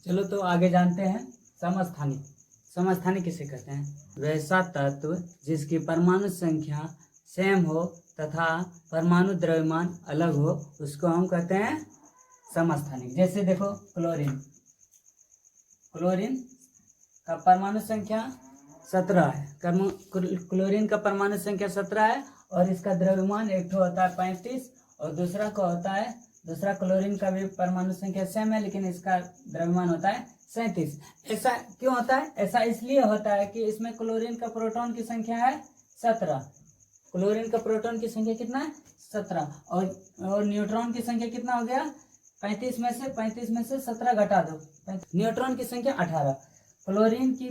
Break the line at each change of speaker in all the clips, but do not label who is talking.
चलो तो आगे जानते हैं समस्थानिक। समस्थानिक किसे कहते हैं? वैसा तत्व जिसकी परमाणु संख्या सेम हो तथा परमाणु द्रव्यमान अलग हो उसको हम कहते हैं समस्थानिक। जैसे देखो क्लोरीन, क्लोरीन का परमाणु संख्या 17 है। क्लोरीन का परमाणु संख्या 17 है और इसका द्रव्यमान एक ठो होता है 35 और दूसरा का होता है, दूसरा क्लोरीन का भी परमाणु संख्या सेम है लेकिन इसका द्रव्यमान होता है 37। ऐसा क्यों होता है? ऐसा इसलिए होता है कि इसमें क्लोरीन का प्रोटॉन की संख्या है 17। क्लोरीन का प्रोटॉन की संख्या कितना है? 17। और न्यूट्रॉन की संख्या कितना हो गया? 35 में से 17 घटा दो, न्यूट्रॉन की संख्या 18। क्लोरीन की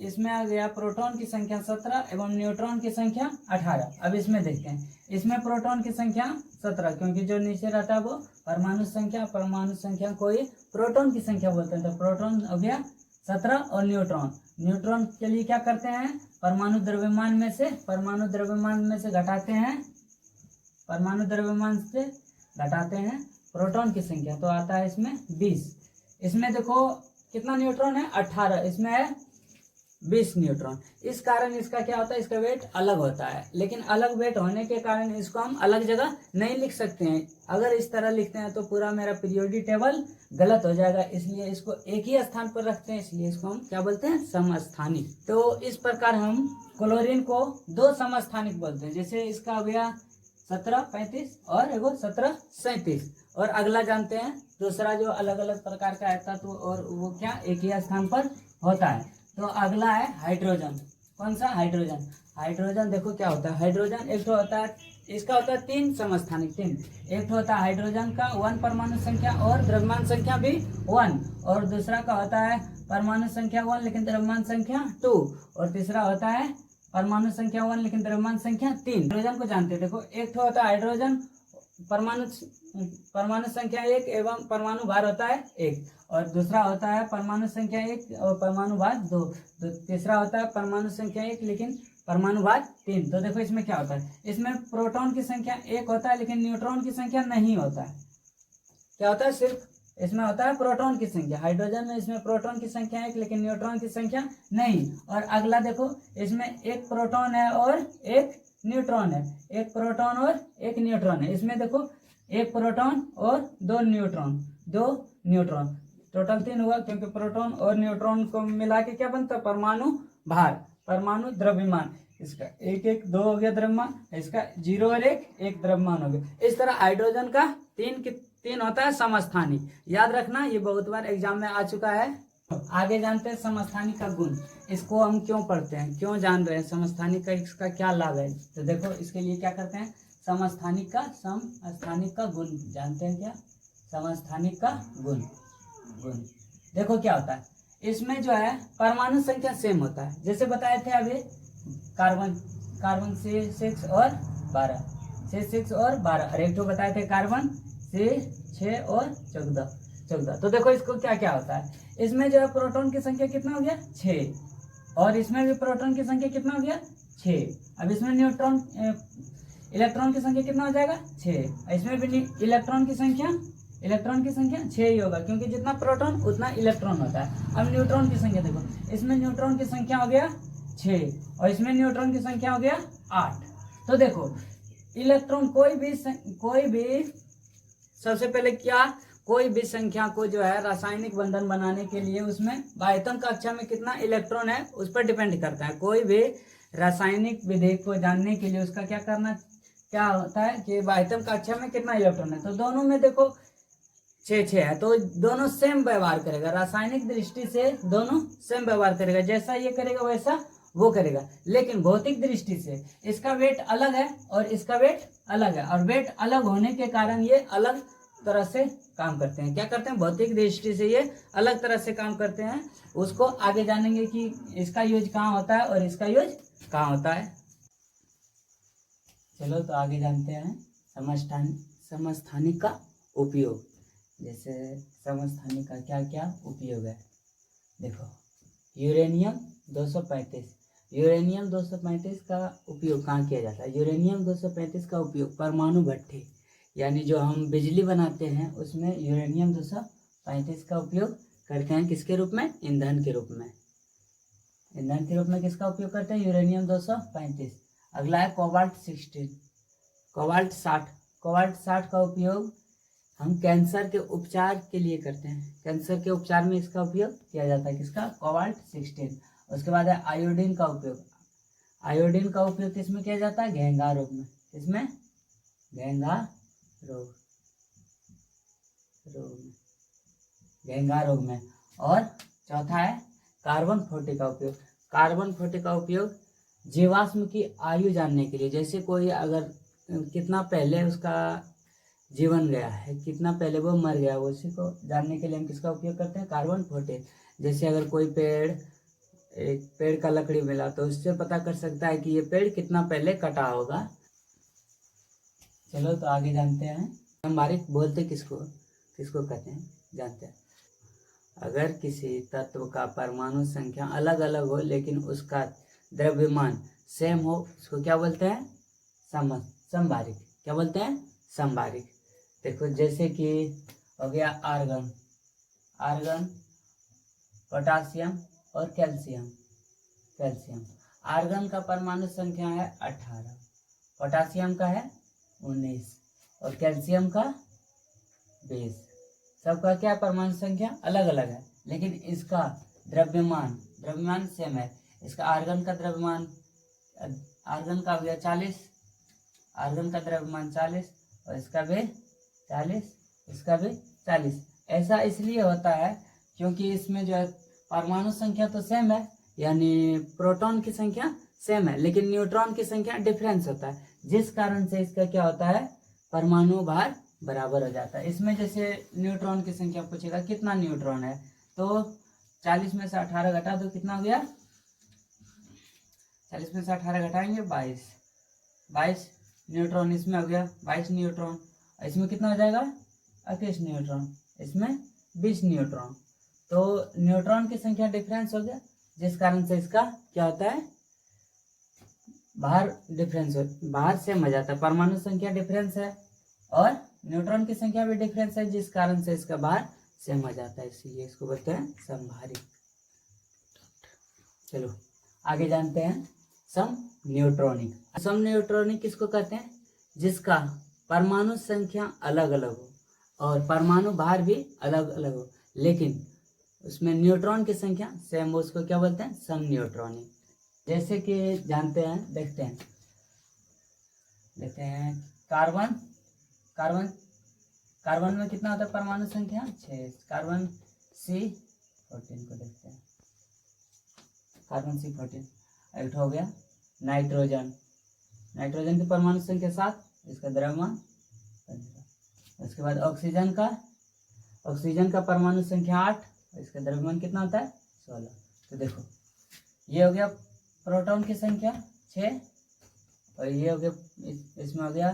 इसमें आ गया प्रोटॉन की संख्या 17 एवं न्यूट्रॉन की संख्या 18। अब इसमें देखते हैं, इसमें प्रोटॉन की संख्या 17 क्योंकि जो नीचे रहता है वो परमाणु संख्या को ही प्रोटॉन की संख्या बोलते हैं। तो प्रोटॉन हो गया 17 और न्यूट्रॉन के लिए क्या करते हैं? परमाणु द्रव्यमान में से घटाते हैं प्रोटॉन की संख्या, तो आता है इसमें 20। इसमें देखो कितना न्यूट्रॉन है? 18। इसमें है 20 न्यूट्रॉन। इस कारण इसका क्या होता है? इसका वेट अलग होता है, लेकिन अलग वेट होने के कारण इसको हम अलग जगह नहीं लिख सकते हैं। अगर इस तरह लिखते हैं तो पूरा मेरा पीरियोडिक टेबल गलत हो जाएगा, इसलिए इसको एक ही स्थान पर रखते हैं, इसलिए इसको हम क्या बोलते हैं? समस्थानिक। तो इस प्रकार हम क्लोरीन को 2 समस्थानिक बोलते हैं। जैसे इसका हो गया 17-35 और एगो 17-37। और अगला जानते हैं दूसरा जो अलग अलग प्रकार का है तत्व और वो क्या एक ही स्थान पर होता है। तो अगला है हाइड्रोजन। कौन सा? हाइड्रोजन। हाइड्रोजन देखो क्या होता है? हाइड्रोजन एक तो होता है, इसका होता है 3 समस्थानिक। 3 एक तो होता है हाइड्रोजन का 1 परमाणु संख्या और द्रव्यमान संख्या भी 1, और दूसरा का होता है परमाणु संख्या 1 लेकिन द्रव्यमान संख्या 2, और तीसरा होता है परमाणु संख्या 1 लेकिन द्रव्यमान संख्या 3। हाइड्रोजन को जानते हैं, देखो एक तो होता है हाइड्रोजन परमाणु संख्या 1 एवं परमाणु भार होता है 1, और दूसरा होता है परमाणु संख्या 1 और परमाणु भार 2, तो तीसरा होता है परमाणु संख्या 1 लेकिन परमाणु भार 3। तो देखो इसमें क्या होता है? इसमें प्रोटॉन की संख्या 1 होता है लेकिन न्यूट्रॉन की संख्या नहीं होता है। क्या होता है? सिर्फ इसमें होता है प्रोटॉन की संख्या। हाइड्रोजन में इसमें प्रोटॉन की संख्या 1 लेकिन न्यूट्रॉन की संख्या नहीं। और अगला देखो इसमें 1 प्रोटॉन है और 1 न्यूट्रॉन है, 1 प्रोटॉन और 1 न्यूट्रॉन है। इसमें देखो 1 प्रोटॉन और 2 न्यूट्रॉन, टोटल 3 हुआ क्योंकि प्रोटॉन और न्यूट्रॉन को मिला के क्या बनता है? परमाणु भार, परमाणु द्रव्यमान। इसका 1-1-2 हो गया द्रव्यमान, इसका 0 और 1 द्रव्यमान हो गया। इस तरह हाइड्रोजन का 3 होता है समस्थानिक। याद रखना, ये बहुत बार एग्जाम में आ चुका है। आगे जानते हैं समस्थानिक का गुण। इसको हम क्यों पढ़ते हैं, क्यों जान रहे हैं समस्थानिक का, इसका क्या लाभ है? तो देखो इसके लिए क्या करते हैं? समस्थानिक का गुण जानते हैं क्या? समस्थानिक का गुण देखो क्या होता है? इसमें जो है परमाणु संख्या सेम होता है। जैसे बताए थे अभी कार्बन से 6 और 12 और एक तो बताए थे कार्बन से 6 और 14। तो देखो इसको क्या क्या होता है? इसमें जो है प्रोटॉन की संख्या कितना हो गया? 6, और इसमें भी प्रोटॉन की संख्या कितना हो गया? 6। अब इसमें इलेक्ट्रॉन की संख्या कितना हो जाएगा? 6। इसमें भी इलेक्ट्रॉन की संख्या 6 ही होगा क्योंकि जितना प्रोटॉन उतना इलेक्ट्रॉन होता है। अब न्यूट्रॉन की संख्या देखो, इसमें न्यूट्रॉन की संख्या हो गया 6 और इसमें न्यूट्रॉन की संख्या हो गया 8। तो देखो इलेक्ट्रॉन कोई भी सबसे पहले क्या, कोई भी संख्या को जो है रासायनिक बंधन बनाने के लिए उसमें बाह्यतम कक्षा में कितना इलेक्ट्रॉन है उस पर डिपेंड करता है। कोई भी रासायनिक विधि को जानने के लिए उसका क्या होता है कि बाह्यतम कक्षा में कितना इलेक्ट्रॉन है। तो दोनों में देखो 6 है, तो दोनों सेम व्यवहार करेगा। रासायनिक दृष्टि से दोनों सेम व्यवहार करेगा, जैसा ये करेगा वैसा वो करेगा। लेकिन भौतिक दृष्टि से इसका वेट अलग है और इसका वेट अलग है, और वेट अलग होने के कारण ये अलग तरह से काम करते हैं। क्या करते हैं? भौतिक दृष्टि से ये अलग तरह से काम करते हैं। उसको आगे जानेंगे कि इसका यूज कहाँ होता है और इसका यूज कहाँ होता है। चलो तो आगे जानते हैं समस्थानिक का उपयोग। जैसे समस्थानिक का क्या क्या उपयोग है। देखो यूरेनियम 235 का उपयोग कहाँ किया जाता है? यूरेनियम 235 का उपयोग परमाणु भट्ठी यानी जो हम बिजली बनाते हैं उसमें यूरेनियम 235 का उपयोग करते हैं किसके रूप में, ईंधन के रूप में। ईंधन के रूप में किसका उपयोग करते हैं, यूरेनियम 235। अगला है कोबाल्ट 16, कोबाल्ट 60। कोबाल्ट 60 का उपयोग हम कैंसर के उपचार के लिए करते हैं, कैंसर के उपचार में इसका उपयोग किया जाता है, किसका, कोबाल्ट 16। उसके बाद है आयोडीन का उपयोग। आयोडीन का उपयोग किसमें किया जाता है, घेंघा रोग में, किसमें, घेंघा रोग में, घेंघा रोग में। और चौथा है कार्बन 40 का उपयोग। कार्बन 40 का उपयोग जीवाश्म की आयु जानने के लिए, जैसे कोई अगर कितना पहले उसका जीवन गया है, कितना पहले वो मर गया, वो उसी को जानने के लिए हम किसका उपयोग करते हैं, कार्बन 40। जैसे अगर कोई पेड़, एक पेड़ का लकड़ी मिला तो उससे पता कर सकता है कि ये पेड़ कितना पहले कटा होगा। चलो तो आगे जानते हैं, हम बारीक बोलते किसको किसको कहते हैं, जानते हैं। अगर किसी तत्व का परमाणु संख्या अलग अलग हो लेकिन उसका द्रव्यमान सेम हो, उसको क्या बोलते हैं, समबारिक। क्या बोलते हैं, समबारिक। देखो जैसे कि हो गया आर्गन, आर्गन, पोटासियम और कैल्शियम। कैल्शियम, आर्गन का परमाणु संख्या है 18, पोटासियम का है 19 और कैल्शियम का 20। सबका क्या परमाणु संख्या अलग अलग है, लेकिन इसका द्रव्यमान सेम है। इसका आर्गन का द्रव्यमान, आर्गन का हो गया 40, आर्गन का द्रव्यमान 40 और इसका भी 40, इसका भी 40। ऐसा इसलिए होता है क्योंकि इसमें जो है परमाणु संख्या तो सेम है, यानी प्रोटॉन की संख्या सेम है, लेकिन न्यूट्रॉन की संख्या डिफरेंस होता है, जिस कारण से इसका क्या होता है, परमाणु भार बराबर हो जाता है। इसमें जैसे न्यूट्रॉन की संख्या पूछेगा कितना न्यूट्रॉन है, तो 40 में से 18 घटा दो, कितना हो गया, 40 में से 18 घटाएंगे 22 न्यूट्रॉन। इसमें हो गया 22 न्यूट्रॉन, इसमें कितना हो जाएगा 21 न्यूट्रॉन, इसमें 20 न्यूट्रॉन। तो न्यूट्रॉन की संख्या डिफरेंस हो गया, जिस कारण से इसका क्या होता है, बाहर डिफरेंस, बाहर सेम हो जाता है। परमाणु संख्या डिफरेंस है और न्यूट्रॉन की संख्या भी डिफरेंस है, जिस कारण से इसका बाहर सेम हो जाता है, इसीलिए इसको बोलते हैं समभारिक। चलो आगे जानते हैं सम न्यूट्रॉनिक। सम न्यूट्रॉनिक किसको कहते हैं, जिसका परमाणु संख्या अलग अलग हो और परमाणु भार भी अलग अलग हो, लेकिन उसमें न्यूट्रॉन की संख्या सेम हो, उसको क्या बोलते हैं, सम न्यूट्रॉनिक। जैसे कि जानते हैं, देखते हैं कार्बन, कार्बन में कितना होता है परमाणु संख्या 6। कार्बन C14 को देखते हैं, कार्बन C14। एक हो गया नाइट्रोजन, नाइट्रोजन की परमाणु संख्या 7, इसका द्रव्यमान 15। उसके बाद ऑक्सीजन का परमाणु संख्या 8, इसका द्रव्यमान कितना होता है 16। तो देखो ये हो गया प्रोटॉन की संख्या 6 और ये हो गया, इसमें हो गया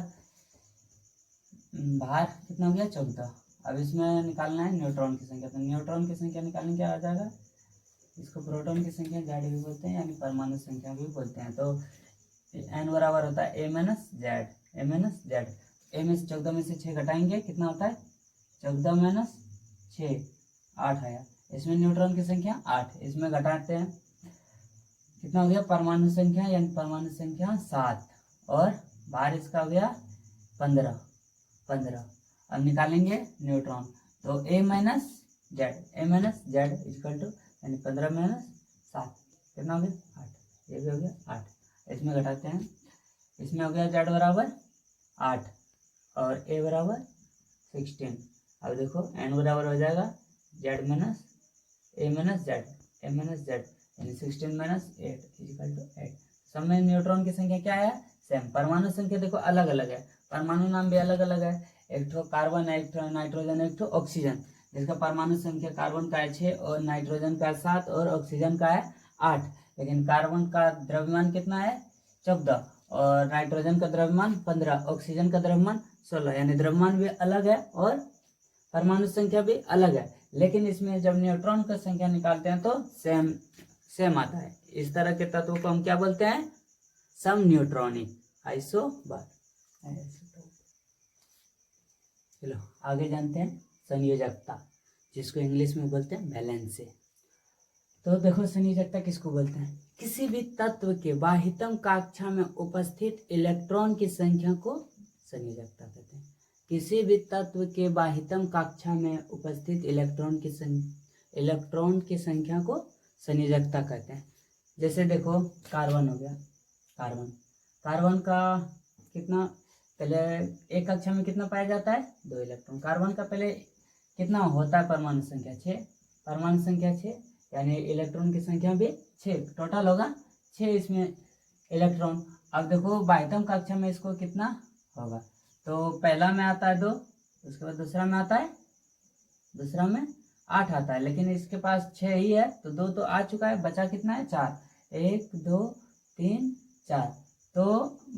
बाहर कितना हो गया 14। अब इसमें निकालना है न्यूट्रॉन की संख्या, तो न्यूट्रॉन की संख्या निकालने क्या आ जाएगा, इसको प्रोटॉन की संख्या Z भी बोलते हैं, यानी परमाणु संख्या भी बोलते हैं। तो n बराबर होता है A minus Z, A minus Z. A में से 14 में से 6 घटाएंगे, कितना होता है 14 माइनस 6, 8 आया। इसमें न्यूट्रॉन की संख्या 8, इसमें घटाते हैं कितना हो गया परमाणु संख्या, यानी परमाणु संख्या 7 और बाहर इसका हो गया 15। अब निकालेंगे न्यूट्रॉन, तो A minus Z equal to, यानी 15 माइनस 7 कितना हो गया 8, ये भी हो गया 8। इसमें घटाते हैं, इसमें हो गया Z बराबर 8 और A बराबर 16। अब देखो n बराबर हो जाएगा Z minus A minus Z, यानी 16 माइनस 8 इक्वल टू 8। सब में न्यूट्रॉन की संख्या क्या है, सेम। परमाणु संख्या देखो अलग अलग है, परमाणु नाम भी अलग अलग है, एक ठो कार्बन है, एक ठो नाइट्रोजन, एक ठो ऑक्सीजन, जिसका परमाणु संख्या कार्बन का है 6 और नाइट्रोजन का 7 और ऑक्सीजन का है 8। लेकिन कार्बन का द्रव्यमान कितना है 14 और नाइट्रोजन का द्रव्यमान 15, ऑक्सीजन का द्रव्यमान 16, यानी द्रव्यमान भी अलग है और परमाणु संख्या भी अलग है। लेकिन इसमें जब न्यूट्रॉन का संख्या निकालते हैं तो सेम आता है। इस तरह के तत्वों को हम क्या बोलते हैं, सम न्यूट्रॉनिक, आइसोबार। चलो आगे जानते हैं संयोजकता। जिसको इंग्लिश में बोलते हैं वैलेंसी। तो देखो संयोजकता किसको बोलते हैं? किसी भी तत्व के बाह्यतम कक्षा में उपस्थित इलेक्ट्रॉन की संख्या को संयोजकता कहते हैं। किसी भी तत्व के बाह्यतम कक्षा में उपस्थित इलेक्ट्रॉन की संख्या को संयोजकता कहते हैं। जैसे देखो कार्बन हो गया, कार्बन का कितना, पहले एक कक्षा में कितना पाया जाता है? 2 इलेक्ट्रॉन। कार्बन का पहले कितना होता है परमाणु संख्या? 6, परमाणु संख्या 6, यानी इलेक्ट्रॉन की संख्या भी 6, टोटल होगा 6 इसमें इलेक्ट्रॉन। अब देखो बाह्यतम कक्षा में इसको कितना होगा? तो पहला में आता है 2, उसके बाद दूसरा में आता है, दूसरा में 8 आता है, लेकिन इसके पास 6 ही है, तो 2 तो आ चुका है, बचा कितना है? 4। 1 2 3 4। तो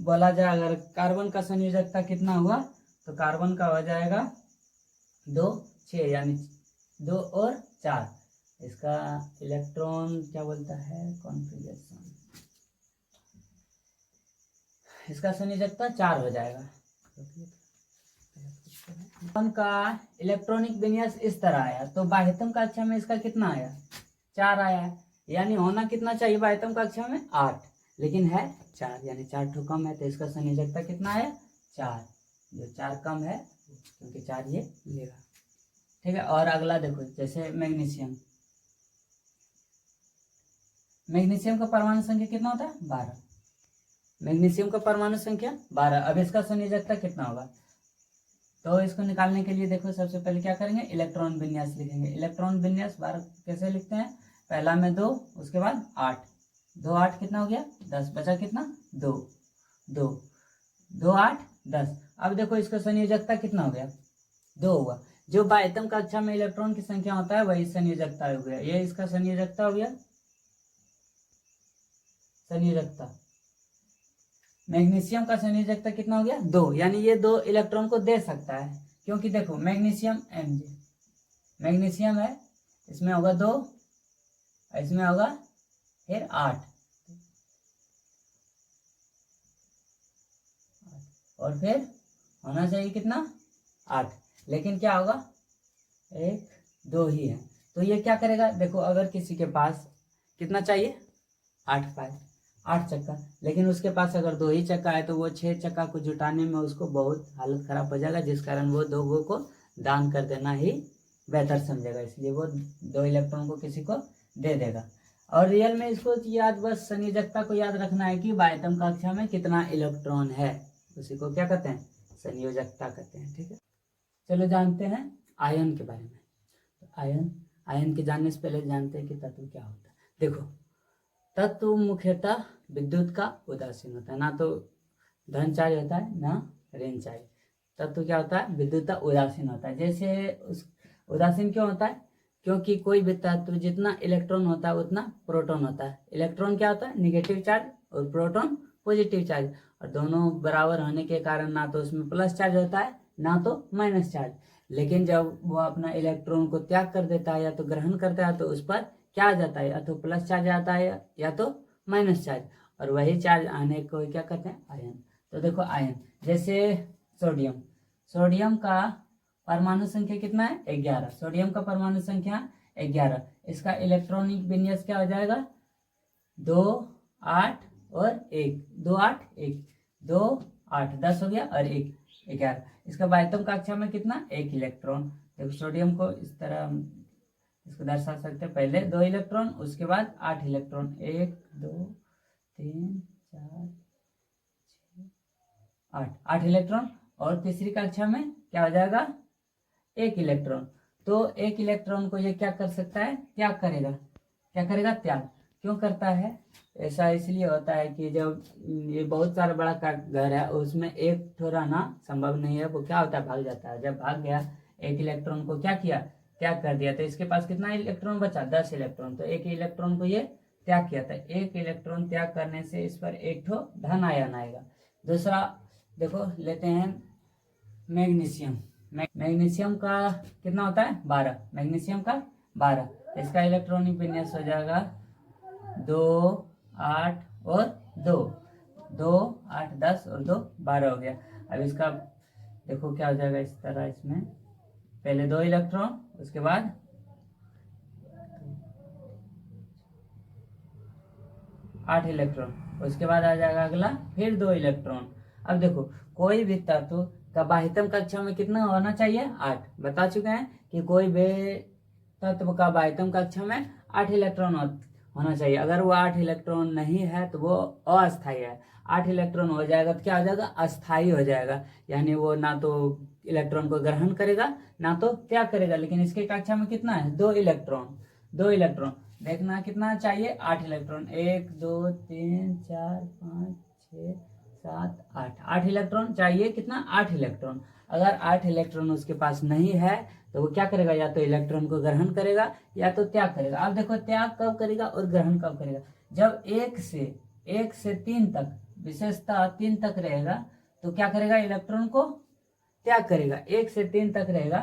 बोला जाए अगर कार्बन का संयोजकता कितना हुआ, तो कार्बन का हो जाएगा 2 6, यानी 2 और 4। इसका इलेक्ट्रॉन क्या बोलता है? कॉन्फ़िगरेशन। इसका संयोजकता 4 हो जाएगा। कार्बन का इलेक्ट्रॉनिक विन्यास इस तरह आया, तो बाह्यतम कक्षा में इसका कितना आया? 4 आया है, यानी होना कितना चाहिए बाह्यतम कक्षा में? 8, लेकिन है 4, यानी 4 ठो कम है, तो इसका संयोजकता कितना आया? 4। जो 4 कम है क्योंकि 4 ये लेगा, ठीक है। और अगला देखो, जैसे मैग्नीशियम का परमाणु संख्या कितना होता है? 12। मैग्नीशियम का परमाणु संख्या 12। अब इसका संयोजकता कितना होगा? तो इसको निकालने के लिए देखो सबसे पहले क्या करेंगे? इलेक्ट्रॉन विन्यास लिखेंगे। इलेक्ट्रॉन विन्यास 12 कैसे लिखते हैं? पहला में 2, उसके बाद 8, 2 8 कितना हो गया? 10, बचा कितना? 2 2 2 8 10। अब देखो इसका संयोजकता कितना हो गया? 2 हुआ। जो बाह्यतम कक्षा में इलेक्ट्रॉन की संख्या होता है वही संयोजकता हो गया। ये इसका संयोजकता हो गया। संयोजकता मैग्नीशियम का संयोजकता कितना हो गया? 2, यानी ये 2 इलेक्ट्रॉन को दे सकता है, क्योंकि देखो मैग्नीशियम Mg, मैग्नीशियम है, इसमें होगा 2, इसमें होगा फिर 8, और फिर होना चाहिए कितना? 8, लेकिन क्या होगा? 1 2 ही है। तो ये क्या करेगा? देखो अगर किसी के पास कितना चाहिए? 8 पाए, 8 चक्का, लेकिन उसके पास अगर 2 ही चक्का है, तो वो 6 चक्का को जुटाने में उसको बहुत हालत खराब हो जाएगा, जिस कारण वो 2 को दान कर देना ही बेहतर समझेगा, इसलिए वो 2 इलेक्ट्रॉन को किसी को दे देगा। और रियल में इसको याद, बस संयोजकता को याद रखना है कि बाह्यतम कक्षा में कितना इलेक्ट्रॉन है, उसी को क्या कहते हैं? संयोजकता कहते हैं, ठीक है। चलो जानते हैं आयन के बारे में। तो आयन के जानने से पहले जानते हैं कि तत्व क्या होता है। देखो तत्व मुख्यतः विद्युत का उदासीन होता है, ना तो धन चार्ज होता है ना ऋण चार्ज। तत्व क्या होता है? विद्युत का उदासीन होता है। जैसे उस उदासीन क्यों होता है? क्योंकि कोई भी तत्व जितना इलेक्ट्रॉन होता है उतना प्रोटॉन होता है। इलेक्ट्रॉन क्या होता है? निगेटिव चार्ज, और प्रोटॉन पॉजिटिव चार्ज, और दोनों बराबर होने के कारण ना तो उसमें प्लस चार्ज होता है ना तो माइनस चार्ज। लेकिन जब वो अपना इलेक्ट्रॉन को त्याग कर देता है या तो ग्रहण करता है, तो उस पर क्या आ जाता है? या तो प्लस चार्ज आता है या तो माइनस चार्ज, और वही चार्ज आने को क्या कहते हैं? आयन। तो देखो आयन, जैसे सोडियम का परमाणु संख्या कितना है? 11। सोडियम का परमाणु संख्या 11। इसका इलेक्ट्रॉनिक विन्यास क्या हो जाएगा? 2 8 और 1, 2 8 1, 2 8 10 हो गया, और 1 11। इसका बाह्यतम कक्षा में कितना? 1 इलेक्ट्रॉन। देखो सोडियम को इस तरह इसको दर्शा सकते हैं, पहले 2 इलेक्ट्रॉन, उसके बाद 8 इलेक्ट्रॉन, 1 2 3 4 6 8 इलेक्ट्रॉन। और तीसरी कक्षा में क्या हो जाएगा? 1 इलेक्ट्रॉन। तो 1 इलेक्ट्रॉन को ये क्या कर सकता है? त्याग करेगा। क्या करेगा? त्याग। क्यों करता है? ऐसा इसलिए होता है कि जब ये बहुत सारा बड़ा घर है, उसमें एक ठो रहना संभव नहीं है, वो क्या होता है? भाग जाता है। जब भाग गया, 1 इलेक्ट्रॉन को क्या किया? त्याग कर दिया। तो इसके पास कितना इलेक्ट्रॉन बचा? 10 इलेक्ट्रॉन। तो 1 इलेक्ट्रॉन को ये त्याग किया था। 1 इलेक्ट्रॉन त्याग करने से इस पर एक ठो धन आयन आएगा। दूसरा देखो लेते हैं मैग्नीशियम। मैग्नीशियम का कितना होता है? 12। मैग्नीशियम का 12। इसका इलेक्ट्रॉनिक विन्यास हो जाएगा 2 8 और 2, 2 8 10 और 2 12 हो गया। अब इसका देखो क्या हो जाएगा? इस तरह इसमें पहले 2 इलेक्ट्रॉन, उसके बाद 8 इलेक्ट्रॉन। उसके बाद आ जाएगा अगला फिर 2 इलेक्ट्रॉन। अब देखो कोई भी तत्व का बाह्यतम कक्षा में कितना होना चाहिए 8। बता चुके हैं कि कोई भी तत्व का बाह्यतम कक्षा में 8 इलेक्ट्रॉन होना चाहिए। अगर वो 8 इलेक्ट्रॉन नहीं है तो वो अस्थायी है। 8 इलेक्ट्रॉन हो जाएगा तो क्या हो जाएगा, अस्थायी हो जाएगा, यानी वो ना तो इलेक्ट्रॉन को ग्रहण करेगा ना तो त्याग करेगा। लेकिन इसके कक्षा में कितना है 2 इलेक्ट्रॉन। 2 इलेक्ट्रॉन देखना कितना चाहिए 8 इलेक्ट्रॉन। 1 2 3 4 5 6 7 8 8 इलेक्ट्रॉन चाहिए। कितना 8 इलेक्ट्रॉन। अगर 8 इलेक्ट्रॉन उसके पास नहीं है तो वो क्या करेगा, या तो इलेक्ट्रॉन को ग्रहण करेगा या तो त्याग करेगा। अब देखो त्याग कब करेगा और ग्रहण कब करेगा, जब 1 से 3 तक, विशेषता 3 तक रहेगा तो क्या करेगा, इलेक्ट्रॉन को त्याग करेगा। 1 से 3 तक रहेगा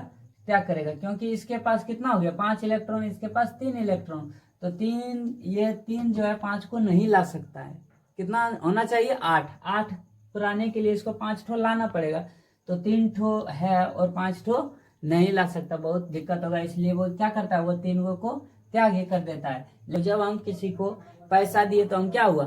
त्याग करेगा, क्योंकि इसके पास कितना हो गया 5 इलेक्ट्रॉन, इसके पास 3 इलेक्ट्रॉन। तो 3 जो है 5 को नहीं ला सकता है। कितना होना चाहिए 8। 8 पुराने के लिए इसको 5 ठो लाना पड़ेगा। तो 3 ठो है और 5 ठो नहीं ला सकता, बहुत दिक्कत होगा। इसलिए वो क्या करता है, वो 3 को त्याग ही कर देता है। जब हम किसी को पैसा दिए तो हम क्या हुआ,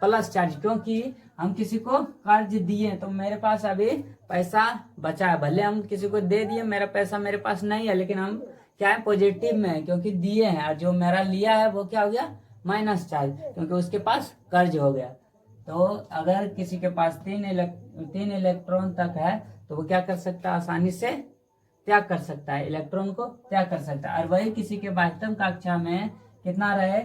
प्लस चार्ज, क्योंकि हम किसी को कर्ज दिए तो मेरे पास अभी पैसा बचा है। भले हम किसी को दे दिए, मेरा पैसा मेरे पास नहीं है, लेकिन हम क्या है पॉजिटिव में है, क्योंकि दिए हैं। और जो मेरा लिया है वो क्या हो गया माइनस चार्ज, क्योंकि उसके पास कर्ज हो गया। तो अगर किसी के पास 3 इलेक्ट्रॉन तक है तो वो क्या कर सकता है, आसानी से त्याग कर सकता है, इलेक्ट्रॉन को त्याग कर सकता है। और वही किसी के बाह्यतम कक्षा में कितना रहे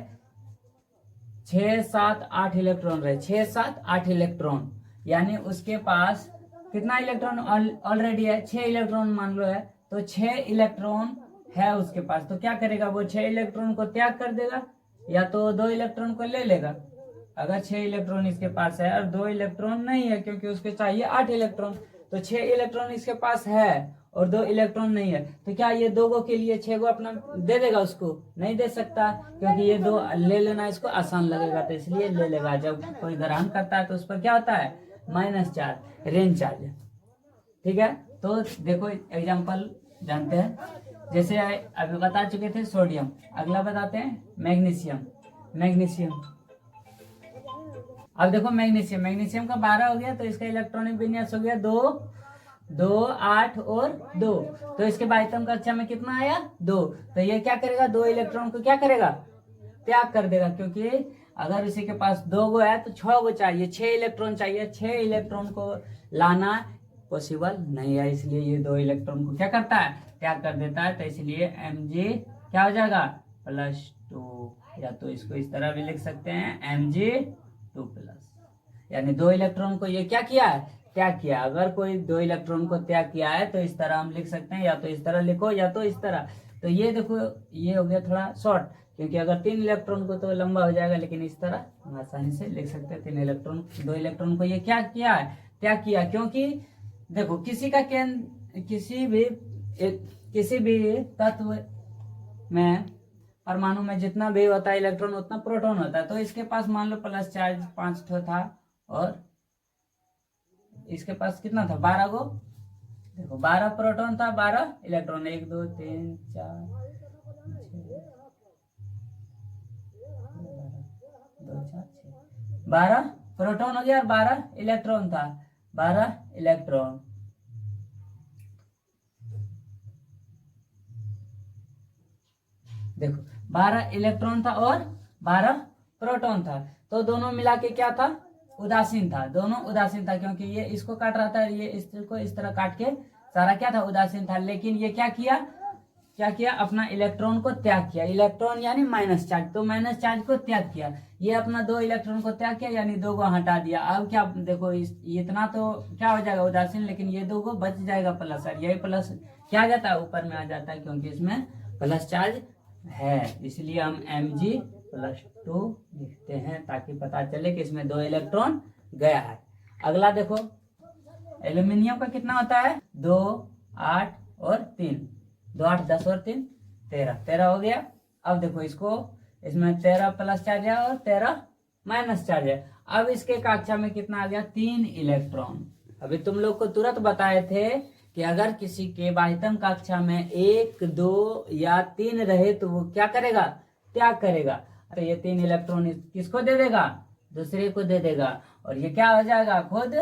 6 7 8 इलेक्ट्रॉन रहे, 6 7 8 इलेक्ट्रॉन, यानी उसके पास कितना इलेक्ट्रॉन ऑलरेडी है 6 इलेक्ट्रॉन मान लो है, तो 6 इलेक्ट्रॉन है उसके पास। तो क्या करेगा, वो 6 इलेक्ट्रॉन को त्याग कर देगा या तो 2 इलेक्ट्रॉन को ले लेगा। अगर 6 इलेक्ट्रॉन इसके पास है और 2 इलेक्ट्रॉन नहीं है, क्योंकि उसके चाहिए 8 इलेक्ट्रॉन, तो 6 इलेक्ट्रॉन इसके पास है और 2 इलेक्ट्रॉन नहीं है, तो क्या ये 2 को के लिए 6 को अपना दे देगा, उसको नहीं दे सकता, क्योंकि ये 2 ले लेना इसको आसान लगेगा, तो इसलिए ले लेगा। जब कोई ग्रहण करता है तो उस पर क्या होता है माइनस चार्ज, ऋण चार्ज। ठीक है, तो देखो एग्जाम्पल जानते हैं, जैसे अभी बता चुके थे सोडियम। अगला बताते हैं मैग्नीशियम। अब देखो मैग्नीशियम का 12 हो गया, तो इसका इलेक्ट्रॉनिक विन्यास हो गया 2 8 और 2। तो इसके बाह्यतम कक्षा में कितना आया 2। तो ये क्या करेगा, 2 इलेक्ट्रॉन को क्या करेगा त्याग कर देगा, क्योंकि अगर इसी के पास 2 गो है तो 6 गो चाहिए, 6 इलेक्ट्रॉन चाहिए। 6 इलेक्ट्रॉन को लाना पॉसिबल नहीं है, इसलिए ये 2 इलेक्ट्रॉन को क्या करता है त्याग कर देता है। तो इसलिए Mg क्या हो जाएगा +2, या तो इसको इस तरह भी लिख सकते हैं Mg2+, यानी 2 इलेक्ट्रॉन को ये क्या किया है त्याग किया। अगर कोई 2 इलेक्ट्रॉन को त्याग किया है तो इस तरह हम लिख सकते हैं, या तो इस तरह लिखो या तो इस तरह। तो ये देखो ये हो गया थोड़ा शॉर्ट, क्योंकि अगर 3 इलेक्ट्रॉन को तो लंबा हो जाएगा, लेकिन इस तरह हम आसानी से लिख सकते हैं 2 इलेक्ट्रॉन को ये क्या किया है त्याग किया। क्योंकि देखो किसी का केंद्र किसी भी तत्व में परमाणु में जितना भी होता है इलेक्ट्रॉन उतना प्रोटॉन होता है। तो इसके पास मान लो प्लस चार्ज 5 ठो था और इसके पास कितना था 12 गो। देखो 12 प्रोटॉन था 12 इलेक्ट्रॉन, 1 2 3 4 12 प्रोटॉन हो गया और 12 इलेक्ट्रॉन था, 12 इलेक्ट्रॉन। देखो 12 इलेक्ट्रॉन था और 12 प्रोटॉन था, तो दोनों मिला के क्या था उदासीन था, दोनों उदासीन था, क्योंकि ये इसको काट रहा था, ये इसको इस तरह काट के सारा क्या था उदासीन था। लेकिन ये क्या किया अपना इलेक्ट्रॉन को त्याग किया, इलेक्ट्रॉन यानी माइनस चार्ज, तो माइनस चार्ज को त्याग किया। ये अपना 2 इलेक्ट्रॉन को त्याग किया, यानी 2 को हटा दिया। अब क्या देखो इतना तो क्या हो जाएगा उदासीन, लेकिन ये 2 को बच जाएगा प्लस, और यही प्लस क्या आ जाता है ऊपर में आ जाता है, क्योंकि इसमें प्लस चार्ज है, इसलिए हम Mg+2 लिखते हैं ताकि पता चले कि इसमें 2 इलेक्ट्रॉन गया है। अगला देखो एल्यूमिनियम का कितना होता है 2 8 और 3, 2 8 10 और 3 13 हो गया। अब देखो इसमें 13 प्लस चार्ज है और 13 माइनस चार्ज है। अब इसके कक्षा में कितना आ गया 3 इलेक्ट्रॉन। अभी तुम लोग को तुरंत बताए थे कि अगर किसी के बाह्यतम कक्षा में 1 2 या 3 रहे तो वो क्या करेगा त्याग करेगा। तो ये 3 इलेक्ट्रॉन किसको दे देगा, दूसरे को दे देगा, और ये क्या हो जाएगा, खुद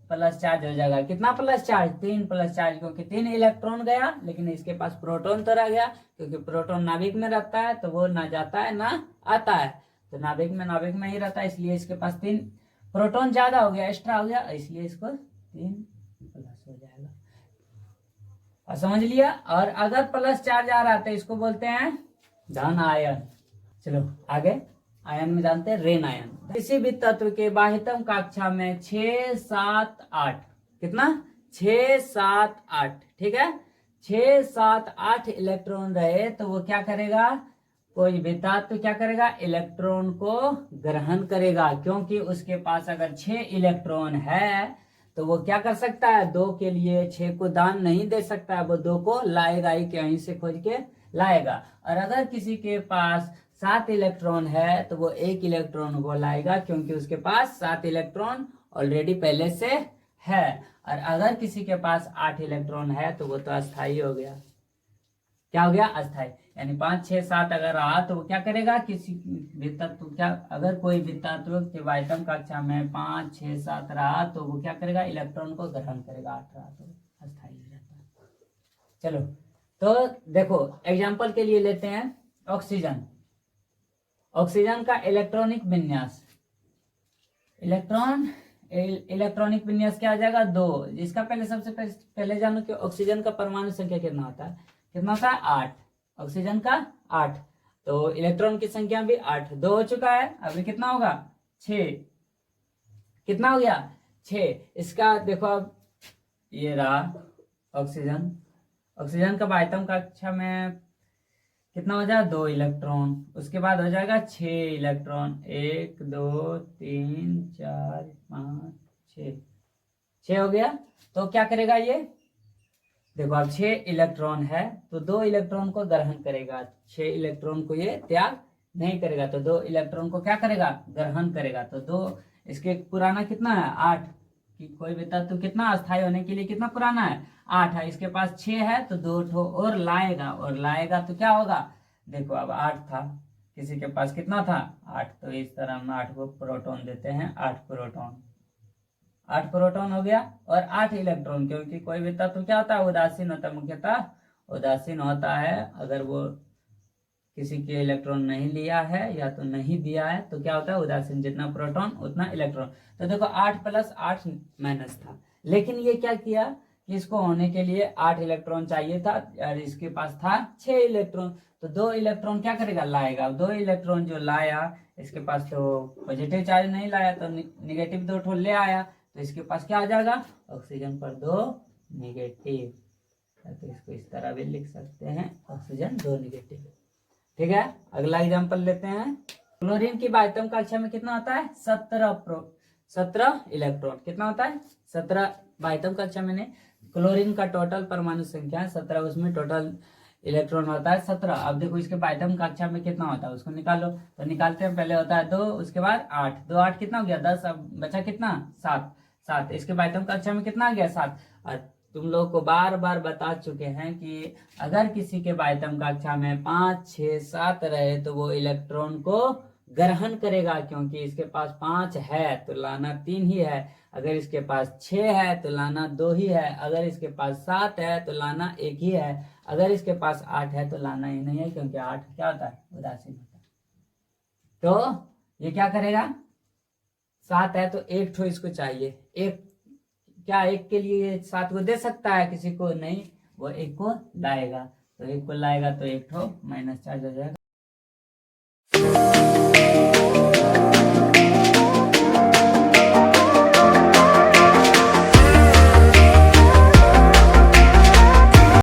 प्लस चार्ज हो जाएगा। कितना प्लस चार्ज, 3 प्लस चार्ज, क्योंकि 3 इलेक्ट्रॉन गया लेकिन इसके पास प्रोटॉन तो रह गया, क्योंकि प्रोटॉन नाभिक में रहता है तो वो ना जाता है ना आता है, तो नाभिक में ही रहता है, इसलिए इसके पास 3 प्रोटॉन ज्यादा हो गया, एक्स्ट्रा हो गया, इसलिए इसको 3 प्लस हो जाएगा। और समझ लिया। और अगर प्लस चार्ज आ रहा है तो इसको बोलते हैं धन आयन। चलो आगे, आयन में जानते हैं ऋण आयन। किसी भी तत्व के बाह्यतम कक्षा में 6, 7, 8, कितना, 6, 7, 8, ठीक है, 6, 7, 8 इलेक्ट्रॉन रहे तो वो क्या करेगा, कोई भी तत्व क्या करेगा, इलेक्ट्रॉन को ग्रहण करेगा, क्योंकि उसके पास अगर 6 इलेक्ट्रॉन है तो वो क्या कर सकता है, 2 के लिए 6 को दान नहीं दे सकता है, वो 2 को लाएगा ही, कहीं से खोज के लाएगा। और अगर किसी के पास 7 इलेक्ट्रॉन है तो वो 1 इलेक्ट्रॉन को लाएगा, क्योंकि उसके पास 7 इलेक्ट्रॉन ऑलरेडी पहले से है। और अगर किसी के पास 8 इलेक्ट्रॉन है तो वो तो अस्थाई हो गया। क्या हो गया, अस्थाई। यानी 5, 6, 7 अगर रहा तो वो क्या करेगा, किसी भी तत्व, क्या अगर कोई भी तत्व के बाह्यतम कक्षा में 5, 6, 7 रहा तो वो क्या करेगा, इलेक्ट्रॉन को ग्रहण करेगा, 8 रहा तो अस्थाई हो जाता है। चलो तो देखो एग्जाम्पल के लिए लेते हैं ऑक्सीजन। ऑक्सीजन का इलेक्ट्रॉनिक विन्यास, इलेक्ट्रॉनिक विन्यास क्या आ जाएगा, 2। इसका पहले सबसे पहले जानो कि ऑक्सीजन का परमाणु संख्या कितना होता है, कितना होता है, 8। ऑक्सीजन का 8, तो इलेक्ट्रॉन की संख्या भी 8, 2 हो चुका है, अभी कितना होगा, 6, कितना हो गया, 6। इसका देखो अब ये रहा ऑक्सीजन, ऑक्सीजन का बाह्यतम कक्षा में कितना हो जाएगा, 2 इलेक्ट्रॉन, उसके बाद हो जाएगा 6 इलेक्ट्रॉन, 1, 2, 3, 4, 5, 6 हो गया। तो क्या करेगा ये, देखो अब 6 इलेक्ट्रॉन है तो 2 इलेक्ट्रॉन को ग्रहण करेगा, 6 इलेक्ट्रॉन को ये त्याग नहीं करेगा, तो 2 इलेक्ट्रॉन को क्या करेगा, ग्रहण करेगा। तो 2, इसके पुराना कितना है, 8, कि कोई भी तत्व कितना अस्थायी होने के लिए कितना पुराना है, 8 है, इसके पास 6 है तो 2 ठो और लाएगा तो क्या होगा, देखो अब 8 था, किसी के पास कितना था, 8, तो इस तरह हम 8 को प्रोटॉन देते हैं, 8 प्रोटॉन हो गया, और 8 इलेक्ट्रॉन, क्योंकि कोई भी तत्व क्या होता है, उदासीन होता है, मुख्यतः उदासीन होता है। अगर वो किसी के इलेक्ट्रॉन नहीं लिया है या तो नहीं दिया है तो क्या होता है, उदासीन, जितना प्रोटॉन उतना इलेक्ट्रॉन। तो देखो 8 + 8 माइनस था, लेकिन ये क्या किया कि इसको होने के लिए 8 इलेक्ट्रॉन चाहिए था और इसके पास था 6 इलेक्ट्रॉन, तो 2 इलेक्ट्रॉन क्या करेगा, लाएगा। 2 इलेक्ट्रॉन जो लाया, इसके पास तो पॉजिटिव चार्ज नहीं लाया तो निगेटिव 2 ठो ले आया, तो इसके पास क्या आ जाएगा, ऑक्सीजन पर 2 निगेटिव, तो इसको इस तरह भी लिख सकते हैं, ऑक्सीजन 2 निगेटिव। ठीक है, अगला एग्जांपल लेते हैं। क्लोरीन की बाह्यतम कक्षा में कितना होता है, 17 इलेक्ट्रॉन, कितना होता है, 17 बाह्यतम कक्षा में। क्लोरीन का टोटल परमाणु संख्या 17, उसमें टोटल इलेक्ट्रॉन होता है 17। अब देखो इसके बाह्यतम कक्षा में कितना होता है, उसको निकालो, तो निकालते हैं, पहले होता है 2, उसके बाद 8, 2 8 कितना हो गया, 10, अब बचा कितना, 7, इसके बाह्यतम कक्षा में कितना आ गया, 7। और तुम लोग को बार बार बता चुके हैं कि अगर किसी के बाह्यतम कक्षा में 5, 6, 7 रहे तो वो इलेक्ट्रॉन को ग्रहण करेगा, क्योंकि इसके पास 5 है तो लाना 3 ही है, अगर इसके पास 6 है तो लाना 2 ही है, अगर इसके पास 7 है तो लाना 1 ही है, अगर इसके पास 8 है तो लाना ही नहीं है, क्योंकि 8 क्या होता है, उदासीन होता है। तो ये क्या करेगा, 7 है तो 1 ठो इसको चाहिए, एक क्या 1 के लिए 7 को दे सकता है, किसी को नहीं, वो 1 को लाएगा, तो 1 को लाएगा तो 1 ठो माइनस चार्ज हो जाएगा।